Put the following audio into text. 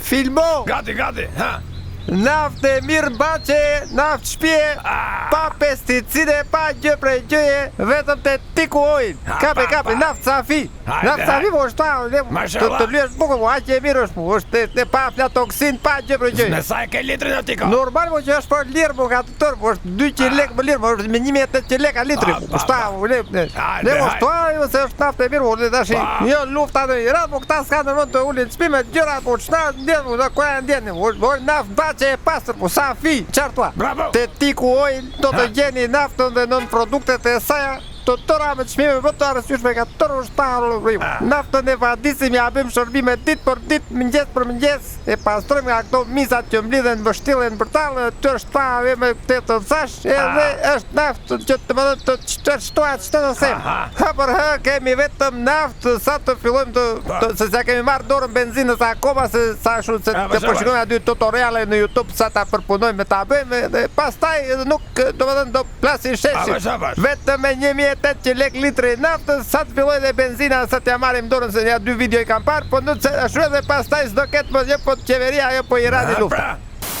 Filmo! Gati, ha! Naftë e mirë bache, naftë shpje, pa pesticide, pa gjë prej gjëje, vetëm të tiku ojnë. Kape, naftë safi. Naftë safi po është ta, të lyesh bukur, po aqe e mirë është, është pa aflatoksin, pa gjë prej gjëje. Me sa e ke litrin e tiko? Normal po që është për lirë, po ka të tërë, po është 200 lek për lirë, po është me 1800 lek a litri. Po shta, ne po shtuaj, se është naftë e mirë, po dhe tash një lufta në Iran, po këta s'ka në mund të ulin çmimet gjëra, po çna ndjen, do ku janë ndjen, po naftë që e pasër, po sa fi, qartua. Te tiku ojnë, do të gjeni naftën dhe nën produktet e saja, të tëra me çmime për të arësyshme ka tërë ushtarë rrimë. Naftën e vadisim ja bëjmë shërbime ditë për ditë, mëngjes për mëngjes, e pastrojmë nga këto misat që mblidhen bështillen për talë, të shtarë me të të thash, edhe është naftë që të më dhe të shtuat që të nësem. Ha për hë, kemi vetëm naftë, sa të fillojmë të, se sa kemi marrë dorën benzinës akoma, se sa shumë se të përshikojmë aty tutoriale në YouTube, sa ta përpunojmë me ta bëjmë, dhe pastaj nuk, do plasin sheshim. Vetëm me 1800 lek litri naftës, sa të filloj dhe benzina, sa t'ja marim dorën, se nja 2 video i kam parë, po në të ashtu edhe pastaj s'do ketë më një po qeveria, ajo po i radi lufta.